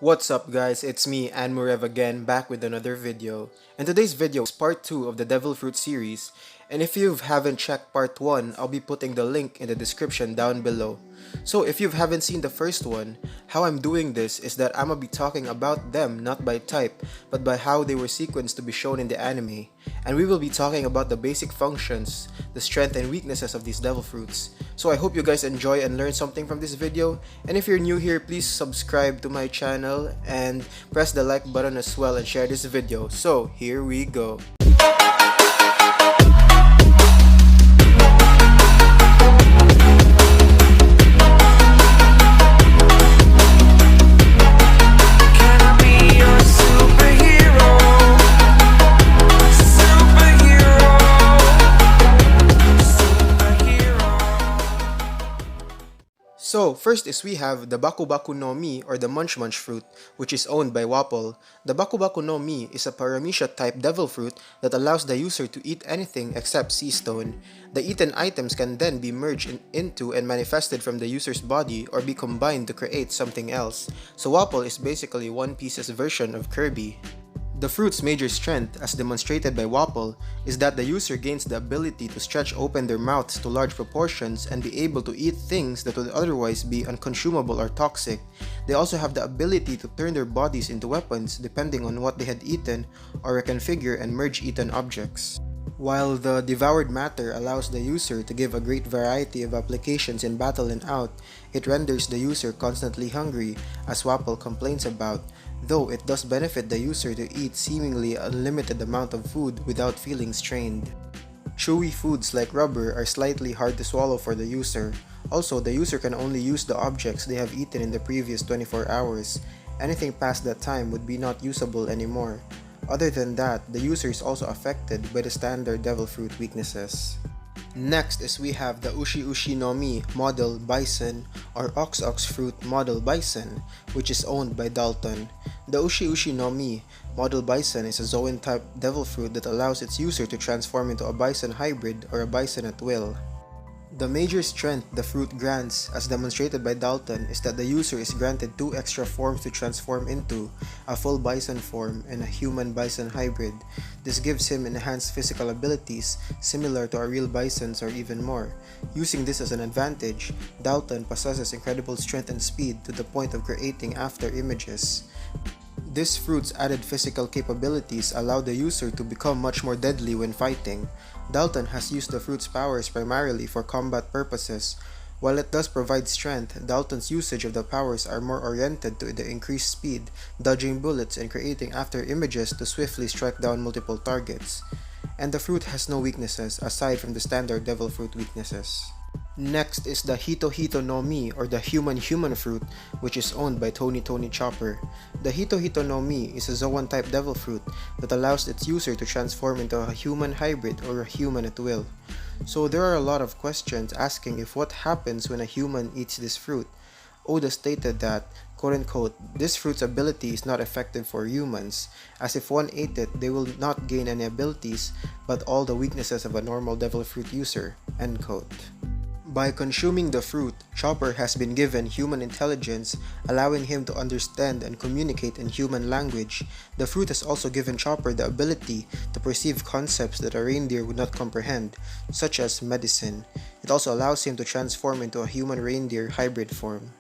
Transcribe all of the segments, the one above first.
What's up guys, it's me, Anmurev again, back with another video. And today's video is part 2 of the Devil Fruit series. And if you haven't checked part 1, I'll be putting the link in the description down below. So if you haven't seen the first one, how I'm doing this is that I'm gonna be talking about them not by type, but by how they were sequenced to be shown in the anime. And we will be talking about the basic functions, the strength and weaknesses of these devil fruits. So I hope you guys enjoy and learn something from this video. And if you're new here, please subscribe to my channel and press the like button as well and share this video. So here we go. So, first is we have the BakuNoMe or the Munch Munch fruit, which is owned by Wapol. The BakuNoMe is a paramecia type devil fruit that allows the user to eat anything except sea stone. The eaten items can then be merged into and manifested from the user's body or be combined to create something else. So Wapol is basically One Piece's version of Kirby. The fruit's major strength, as demonstrated by Wapol, is that the user gains the ability to stretch open their mouths to large proportions and be able to eat things that would otherwise be unconsumable or toxic. They also have the ability to turn their bodies into weapons depending on what they had eaten, or reconfigure and merge eaten objects. While the devoured matter allows the user to give a great variety of applications in battle and out, it renders the user constantly hungry, as Wapol complains about, though it does benefit the user to eat seemingly unlimited amount of food without feeling strained. Chewy foods like rubber are slightly hard to swallow for the user. Also, the user can only use the objects they have eaten in the previous 24 hours. Anything past that time would be not usable anymore. Other than that, the user is also affected by the standard devil fruit weaknesses. Next is we have the Ushi no Mi model Bison or Ox fruit model Bison, which is owned by Dalton. The Ushi no Mi model Bison is a Zoan type devil fruit that allows its user to transform into a bison hybrid or a bison at will. The major strength the fruit grants, as demonstrated by Dalton, is that the user is granted 2 extra forms to transform into, a full bison form and a human bison hybrid. This gives him enhanced physical abilities similar to a real bison's or even more. Using this as an advantage, Dalton possesses incredible strength and speed to the point of creating after images. This fruit's added physical capabilities allow the user to become much more deadly when fighting. Dalton has used the fruit's powers primarily for combat purposes. While it does provide strength, Dalton's usage of the powers are more oriented to the increased speed, dodging bullets and creating after images to swiftly strike down multiple targets. And the fruit has no weaknesses aside from the standard devil fruit weaknesses. Next is the Hito no Mi or the human fruit, which is owned by Tony Chopper. The Hito no Mi is a Zoan type devil fruit that allows its user to transform into a human hybrid or a human at will. So there are a lot of questions asking if what happens when a human eats this fruit. Oda stated that, quote-unquote, this fruit's ability is not effective for humans, as if one ate it they will not gain any abilities but all the weaknesses of a normal devil fruit user, end quote. By consuming the fruit, Chopper has been given human intelligence, allowing him to understand and communicate in human language. The fruit has also given Chopper the ability to perceive concepts that a reindeer would not comprehend, such as medicine. It also allows him to transform into a human reindeer hybrid form.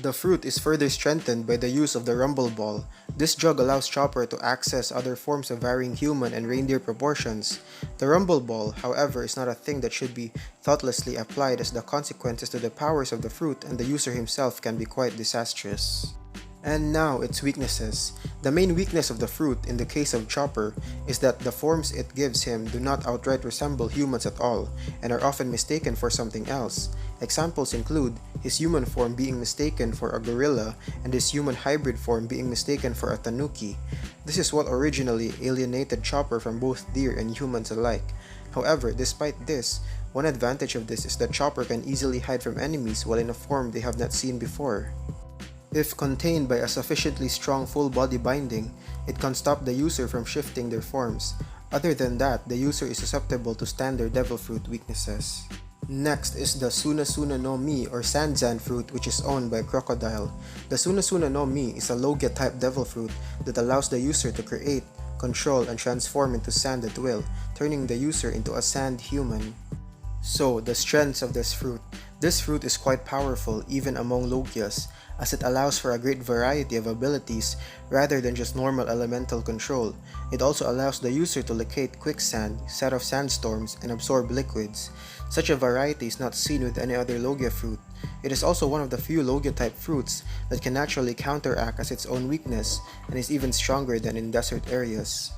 The fruit is further strengthened by the use of the Rumble Ball. This drug allows Chopper to access other forms of varying human and reindeer proportions. The Rumble Ball, however, is not a thing that should be thoughtlessly applied, as the consequences to the powers of the fruit and the user himself can be quite disastrous. And now its weaknesses. The main weakness of the fruit in the case of Chopper is that the forms it gives him do not outright resemble humans at all and are often mistaken for something else. Examples include his human form being mistaken for a gorilla and his human hybrid form being mistaken for a tanuki. This is what originally alienated Chopper from both deer and humans alike. However, despite this, one advantage of this is that Chopper can easily hide from enemies while in a form they have not seen before. If contained by a sufficiently strong full body binding, it can stop the user from shifting their forms. Other than that, the user is susceptible to standard devil fruit weaknesses. Next is the Sunnah no Mi or Sand fruit, which is owned by Crocodile. The Sunnah no Mi is a Logia type devil fruit that allows the user to create, control, and transform into sand at will, turning the user into a sand human. So, the strengths of this fruit. This fruit is quite powerful even among Logias, as it allows for a great variety of abilities rather than just normal elemental control. It also allows the user to locate quicksand, set off sandstorms, and absorb liquids. Such a variety is not seen with any other Logia fruit. It is also one of the few Logia type fruits that can naturally counteract as its own weakness and is even stronger than in desert areas.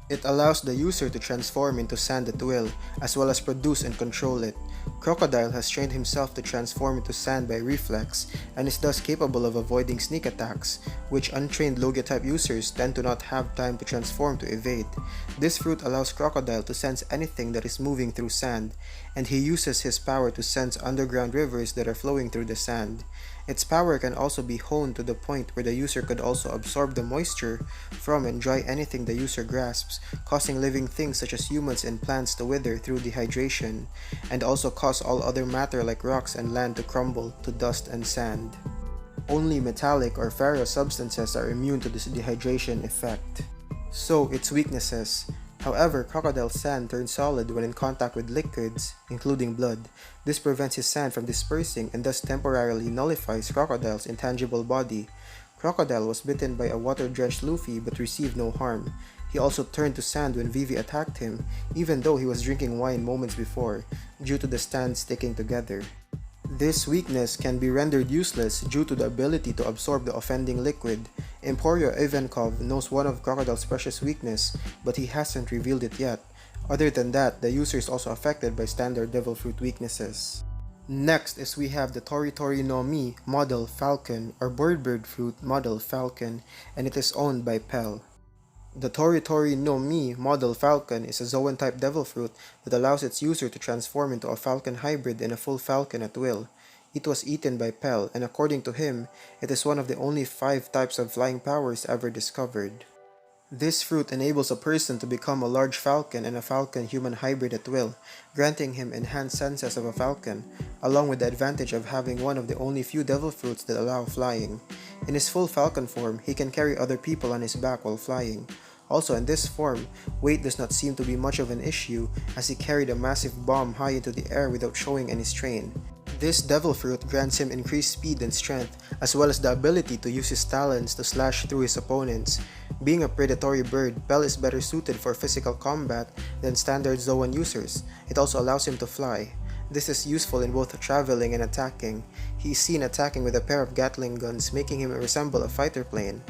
It allows the user to transform into sand at will, as well as produce and control it. Crocodile has trained himself to transform into sand by reflex, and is thus capable of avoiding sneak attacks, which untrained Logia type users tend to not have time to transform to evade. This fruit allows Crocodile to sense anything that is moving through sand, and he uses his power to sense underground rivers that are flowing through the sand. Its power can also be honed to the point where the user could also absorb the moisture from and dry anything the user grasps, causing living things such as humans and plants to wither through dehydration, and also cause all other matter like rocks and land to crumble to dust and sand. Only metallic or ferrous substances are immune to this dehydration effect. So, its weaknesses. However, Crocodile sand turns solid when in contact with liquids, including blood. This prevents his sand from dispersing and thus temporarily nullifies Crocodile's intangible body. Crocodile was bitten by a water-drenched Luffy but received no harm. He also turned to sand when Vivi attacked him, even though he was drinking wine moments before, due to the sand sticking together. This weakness can be rendered useless due to the ability to absorb the offending liquid. Emporio Ivankov knows one of Crocodile's precious weakness, but he hasn't revealed it yet. Other than that, the user is also affected by standard devil fruit weaknesses. Next is we have the Tori no Mi model Falcon or bird fruit model Falcon, and it is owned by Pell. The Tori no Mi model Falcon is a Zoan type devil fruit that allows its user to transform into a falcon hybrid and a full falcon at will. It was eaten by Pell, and according to him, it is one of the only 5 types of flying powers ever discovered. This fruit enables a person to become a large falcon and a falcon-human hybrid at will, granting him enhanced senses of a falcon, along with the advantage of having one of the only few devil fruits that allow flying. In his full falcon form, he can carry other people on his back while flying. Also, in this form, weight does not seem to be much of an issue as he carried a massive bomb high into the air without showing any strain. This devil fruit grants him increased speed and strength, as well as the ability to use his talons to slash through his opponents. Being a predatory bird, Pell is better suited for physical combat than standard Zoan users. It also allows him to fly. This is useful in both traveling and attacking. He is seen attacking with a pair of Gatling guns, making him resemble a fighter plane.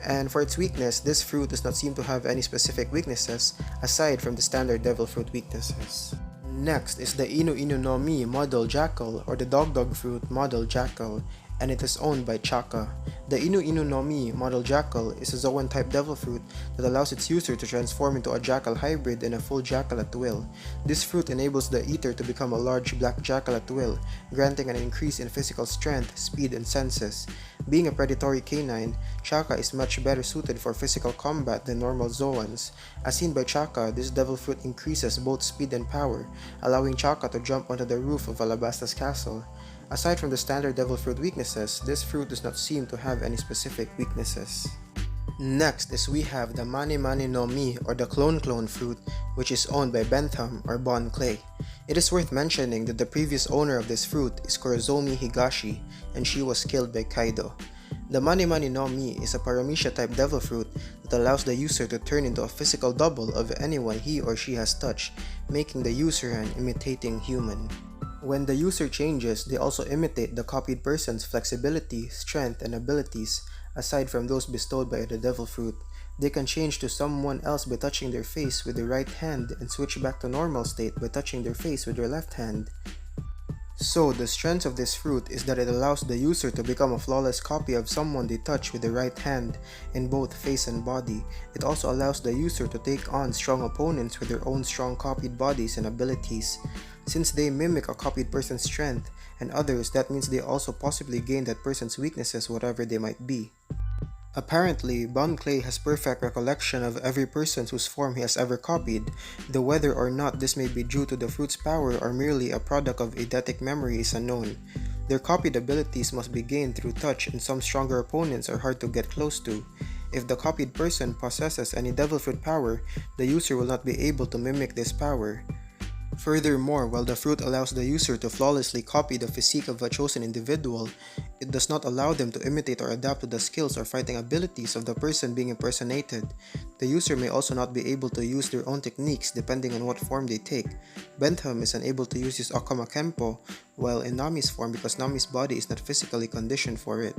And for its weakness, this fruit does not seem to have any specific weaknesses aside from the standard devil fruit weaknesses. Next is the Inu no Mi model Jackal or the dog fruit model Jackal, and it is owned by Chaka. The Inu no Mi model Jackal is a Zoan type devil fruit that allows its user to transform into a Jackal hybrid and a full Jackal at will. This fruit enables the eater to become a large black Jackal at will, granting an increase in physical strength, speed, and senses. Being a predatory canine, Chaka is much better suited for physical combat than normal Zoans. As seen by Chaka, this devil fruit increases both speed and power, allowing Chaka to jump onto the roof of Alabasta's castle. Aside from the standard devil fruit weaknesses, this fruit does not seem to have any specific weaknesses. Next is we have the Mani no Mi or the clone fruit, which is owned by Bentham or Bon Clay. It is worth mentioning that the previous owner of this fruit is Kurozomi Higashi, and she was killed by Kaido. The Mani no Mi is a Paramecia type devil fruit that allows the user to turn into a physical double of anyone he or she has touched, making the user an imitating human. When the user changes, they also imitate the copied person's flexibility, strength, and abilities. Aside from those bestowed by the devil fruit, they can change to someone else by touching their face with their right hand and switch back to normal state by touching their face with their left hand. So, the strength of this fruit is that it allows the user to become a flawless copy of someone they touch with the right hand in both face and body. It also allows the user to take on strong opponents with their own strong copied bodies and abilities. Since they mimic a copied person's strength and others, that means they also possibly gain that person's weaknesses, whatever they might be. Apparently, Bon Clay has perfect recollection of every person whose form he has ever copied, though whether or not this may be due to the fruit's power or merely a product of eidetic memory is unknown. Their copied abilities must be gained through touch, and some stronger opponents are hard to get close to. If the copied person possesses any devil fruit power, the user will not be able to mimic this power. Furthermore, while the fruit allows the user to flawlessly copy the physique of a chosen individual, it does not allow them to imitate or adapt to the skills or fighting abilities of the person being impersonated. The user may also not be able to use their own techniques depending on what form they take. Bentham is unable to use his Akama Kenpo while in Nami's form because Nami's body is not physically conditioned for it.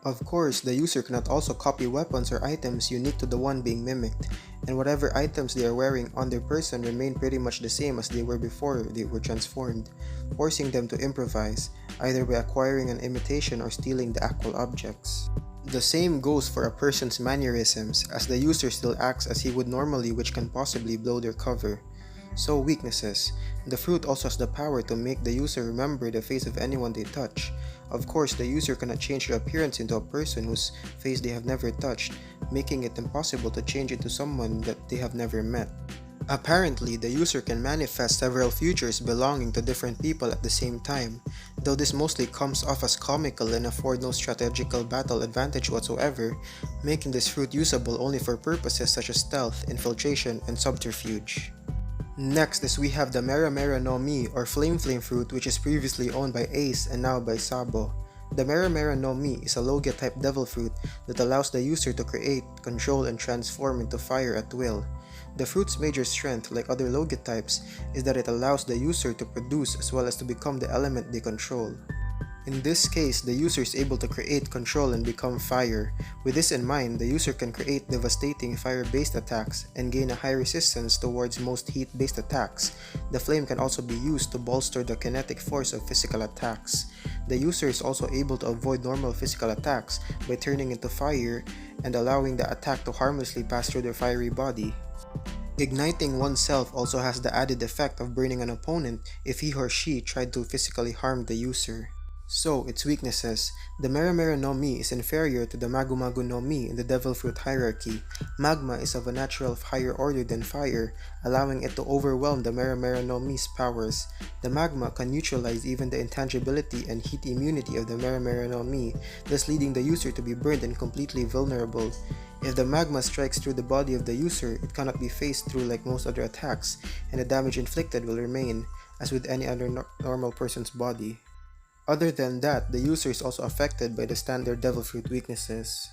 Of course, the user cannot also copy weapons or items unique to the one being mimicked, and whatever items they are wearing on their person remain pretty much the same as they were before they were transformed, forcing them to improvise, either by acquiring an imitation or stealing the actual objects. The same goes for a person's mannerisms, as the user still acts as he would normally, which can possibly blow their cover. So, weaknesses. The fruit also has the power to make the user remember the face of anyone they touch. Of course, the user cannot change their appearance into a person whose face they have never touched, making it impossible to change into someone that they have never met. Apparently, the user can manifest several futures belonging to different people at the same time, though this mostly comes off as comical and afford no strategical battle advantage whatsoever, making this fruit usable only for purposes such as stealth, infiltration, and subterfuge. Next is we have the Mera Mera no Mi or Flame Flame fruit, which is previously owned by Ace and now by Sabo. The Mera Mera no Mi is a Logia type devil fruit that allows the user to create, control, and transform into fire at will. The fruit's major strength, like other Logia types, is that it allows the user to produce as well as to become the element they control. In this case, the user is able to create, control, and become fire. With this in mind, the user can create devastating fire-based attacks and gain a high resistance towards most heat-based attacks. The flame can also be used to bolster the kinetic force of physical attacks. The user is also able to avoid normal physical attacks by turning into fire and allowing the attack to harmlessly pass through their fiery body. Igniting oneself also has the added effect of burning an opponent if he or she tried to physically harm the user. So, its weaknesses. The Mera Mera no Mi is inferior to the Magu Magu no Mi in the Devil Fruit hierarchy. Magma is of a natural higher order than fire, allowing it to overwhelm the Mera Mera no Mi's powers. The magma can neutralize even the intangibility and heat immunity of the Mera Mera no Mi, thus leading the user to be burned and completely vulnerable. If the magma strikes through the body of the user, it cannot be phased through like most other attacks, and the damage inflicted will remain, as with any other normal person's body. Other than that, the user is also affected by the standard devil fruit weaknesses.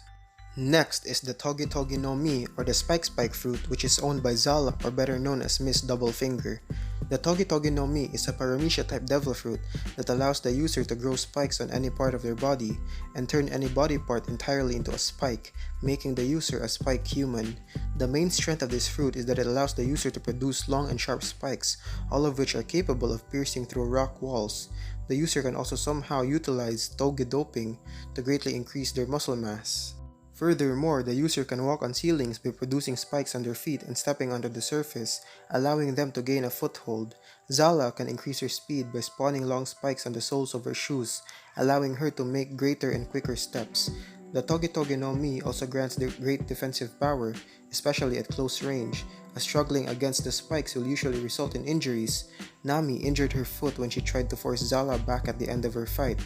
Next is the Toge Toge no Mi or the Spike Spike fruit, which is owned by Zala or better known as Miss Double Finger. The Toge Toge no Mi is a Paramecia type devil fruit that allows the user to grow spikes on any part of their body and turn any body part entirely into a spike, making the user a spike human. The main strength of this fruit is that it allows the user to produce long and sharp spikes, all of which are capable of piercing through rock walls. The user can also somehow utilize Toge doping to greatly increase their muscle mass. Furthermore, the user can walk on ceilings by producing spikes on their feet and stepping onto the surface, allowing them to gain a foothold. Zala can increase her speed by spawning long spikes on the soles of her shoes, allowing her to make greater and quicker steps. The Toge Toge no Mi also grants great defensive power, especially at close range, as struggling against the spikes will usually result in injuries. Nami injured her foot when she tried to force Zala back at the end of her fight.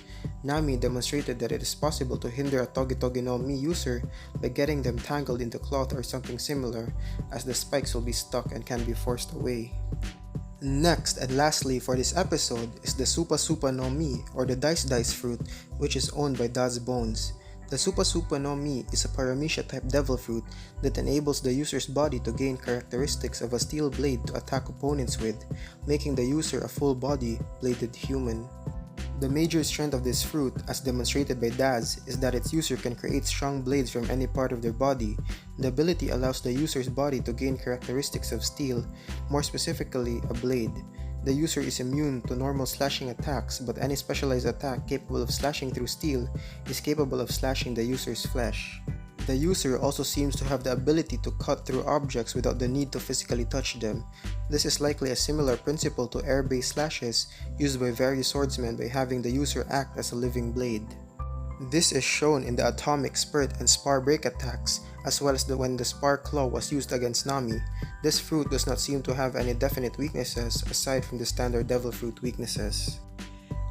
Nami demonstrated that it is possible to hinder a Toge Toge no Mi user by getting them tangled into cloth or something similar, as the spikes will be stuck and can be forced away. Next and lastly for this episode is the Supa Supa no Mi or the Dice Dice fruit, which is owned by Daz Bones. The Supa Supa no Mi is a Paramecia type devil fruit that enables the user's body to gain characteristics of a steel blade to attack opponents with, making the user a full-body, bladed human. The major strength of this fruit, as demonstrated by Daz, is that its user can create strong blades from any part of their body. The ability allows the user's body to gain characteristics of steel, more specifically a blade. The user is immune to normal slashing attacks, but any specialized attack capable of slashing through steel is capable of slashing the user's flesh. The user also seems to have the ability to cut through objects without the need to physically touch them. This is likely a similar principle to air-based slashes used by various swordsmen by having the user act as a living blade. This is shown in the atomic spurt and spar break attacks, as well as when the spar claw was used against Nami. This fruit does not seem to have any definite weaknesses aside from the standard devil fruit weaknesses.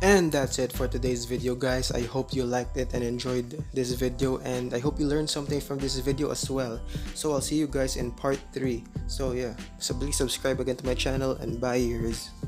And that's it for today's video, guys. I hope you liked it and enjoyed this video, and I hope you learned something from this video as well. So I'll see you guys in part 3. So yeah, so please subscribe again to my channel, and bye ears.